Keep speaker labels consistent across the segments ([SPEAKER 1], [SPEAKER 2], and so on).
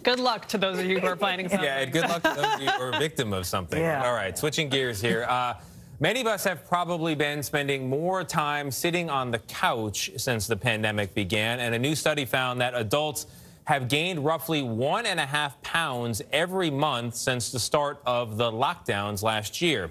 [SPEAKER 1] Good luck to those of you who are planning something.
[SPEAKER 2] Yeah, good luck to those of you who are a victim of something.
[SPEAKER 3] Yeah.
[SPEAKER 2] All right, switching gears here. Many of us have probably been spending more time sitting on the couch since the pandemic began, and a new study found that adults have gained roughly 1.5 pounds every month since the start of the lockdowns last year.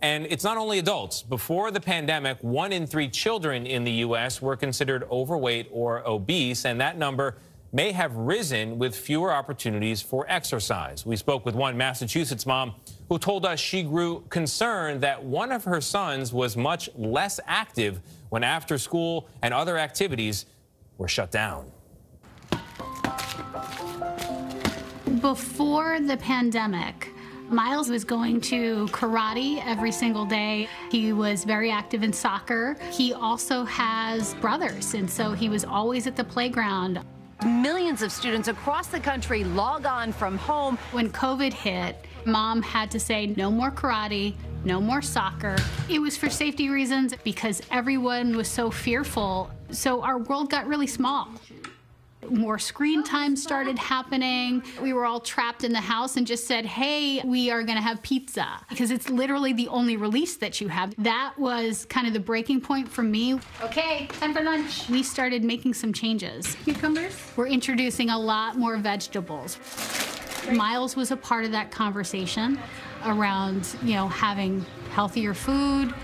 [SPEAKER 2] And it's not only adults. Before the pandemic, 1 in 3 children in the U.S. were considered overweight or obese, and that number may have risen with fewer opportunities for exercise. We spoke with one Massachusetts mom who told us she grew concerned that one of her sons was much less active when after school and other activities were shut down.
[SPEAKER 4] Before the pandemic, Miles was going to karate every single day. He was very active in soccer. He also has brothers, and so he was always at the playground.
[SPEAKER 5] Millions of students across the country log on from home.
[SPEAKER 4] When COVID hit, Mom had to say no more karate, no more soccer. It was for safety reasons because everyone was so fearful. So our world got really small. More screen time started happening. We were all trapped in the house and just said, hey, we are gonna have pizza, because it's literally the only release that you have. That was kind of the breaking point for me. Okay, time for lunch. We started making some changes. Cucumbers? We're introducing a lot more vegetables. Miles was a part of that conversation around, having healthier food,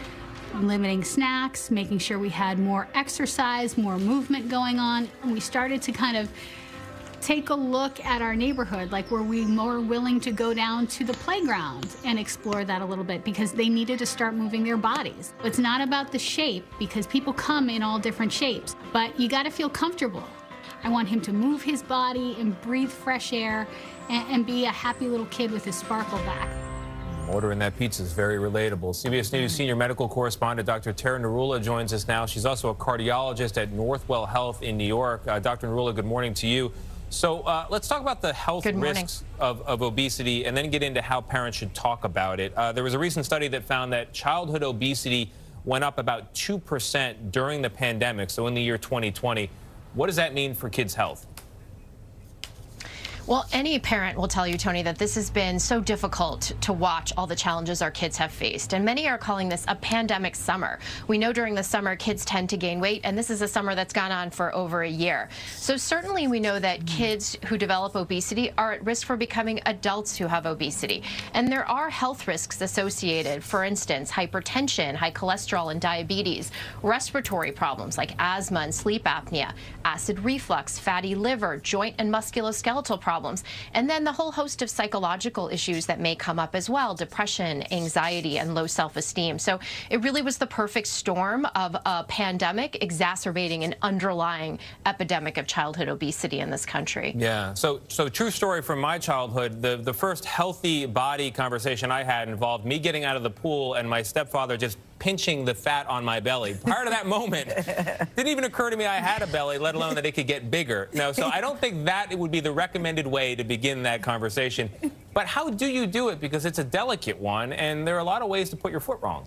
[SPEAKER 4] limiting snacks, making sure we had more exercise, more movement going on. And we started to kind of take a look at our neighborhood, like were we more willing to go down to the playground and explore that a little bit, because they needed to start moving their bodies. It's not about the shape, because people come in all different shapes, but you gotta feel comfortable. I want him to move his body and breathe fresh air and be a happy little kid with his sparkle back.
[SPEAKER 2] Ordering that pizza is very relatable. CBS News senior medical correspondent Dr. Tara Narula joins us now. She's also a cardiologist at Northwell Health in New York. Dr. Narula, good morning to you. So let's talk about the health risks of obesity and then get into how parents should talk about it. There was a recent study that found that childhood obesity went up about 2% during the pandemic, so in the year 2020. What does that mean for kids' health?
[SPEAKER 6] Well, any parent will tell you, Tony, that this has been so difficult to watch all the challenges our kids have faced. And many are calling this a pandemic summer. We know during the summer kids tend to gain weight, and this is a summer that's gone on for over a year. So certainly we know that kids who develop obesity are at risk for becoming adults who have obesity. And there are health risks associated. For instance, hypertension, high cholesterol and diabetes, respiratory problems like asthma and sleep apnea, acid reflux, fatty liver, joint and musculoskeletal problems, and then the whole host of psychological issues that may come up as well: depression, anxiety, and low self-esteem. So it really was the perfect storm of a pandemic exacerbating an underlying epidemic of childhood obesity in this country.
[SPEAKER 2] Yeah, so true story from my childhood. The first healthy body conversation I had involved me getting out of the pool and my stepfather just pinching the fat on my belly. Prior to that moment, didn't even occur to me I had a belly, let alone that it could get bigger. No, so I don't think that it would be the recommended way to begin that conversation. But how do you do it? Because it's a delicate one, and there are a lot of ways to put your foot wrong.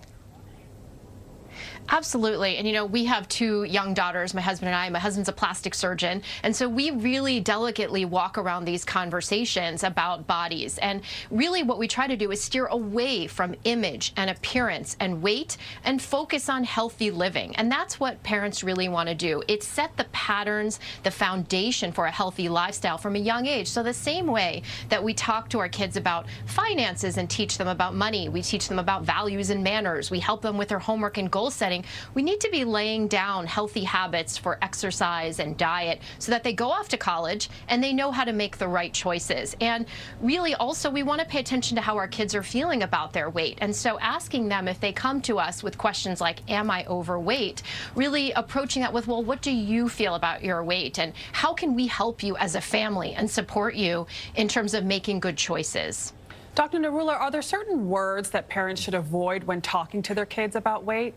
[SPEAKER 6] Absolutely. And, we have 2 young daughters, my husband and I. My husband's a plastic surgeon. And so we really delicately walk around these conversations about bodies. And really what we try to do is steer away from image and appearance and weight and focus on healthy living. And that's what parents really want to do. It's set the patterns, the foundation for a healthy lifestyle from a young age. So the same way that we talk to our kids about finances and teach them about money, we teach them about values and manners, we help them with their homework and goal setting, we need to be laying down healthy habits for exercise and diet so that they go off to college and they know how to make the right choices. And really also we want to pay attention to how our kids are feeling about their weight. And so asking them, if they come to us with questions like, am I overweight? Really approaching that with, well, what do you feel about your weight? And how can we help you as a family and support you in terms of making good choices?
[SPEAKER 1] Dr. Narula, are there certain words that parents should avoid when talking to their kids about weight?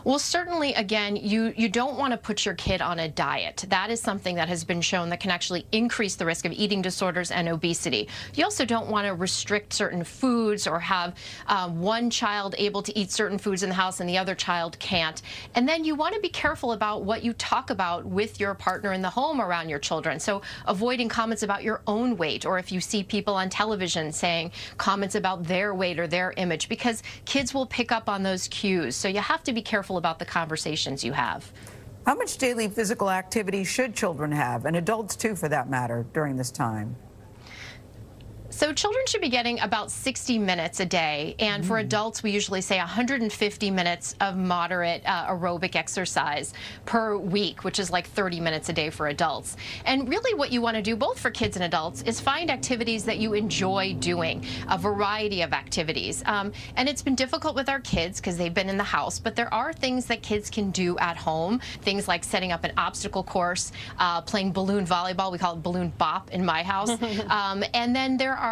[SPEAKER 6] Well, certainly, again, you don't want to put your kid on a diet. That is something that has been shown that can actually increase the risk of eating disorders and obesity. You also don't want to restrict certain foods or have one child able to eat certain foods in the house and the other child can't. And then you want to be careful about what you talk about with your partner in the home around your children. So avoiding comments about your own weight, or if you see people on television saying comments about their weight or their image, because kids will pick up on those cues. So you have to be careful about the conversations you have.
[SPEAKER 3] How much daily physical activity should children have, and adults too for that matter, during this time?
[SPEAKER 6] So children should be getting about 60 minutes a day, and for adults, we usually say 150 minutes of moderate aerobic exercise per week, which is like 30 minutes a day for adults. And really what you want to do, both for kids and adults, is find activities that you enjoy doing, a variety of activities. And it's been difficult with our kids because they've been in the house, but there are things that kids can do at home, things like setting up an obstacle course, playing balloon volleyball. We call it balloon bop in my house. And then there are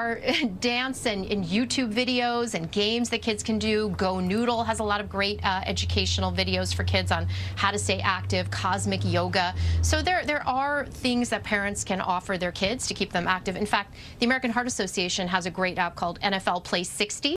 [SPEAKER 6] dance and YouTube videos and games that kids can do. Go Noodle has a lot of great educational videos for kids on how to stay active, cosmic yoga. So there are things that parents can offer their kids to keep them active. In fact, the American Heart Association has a great app called NFL Play 60.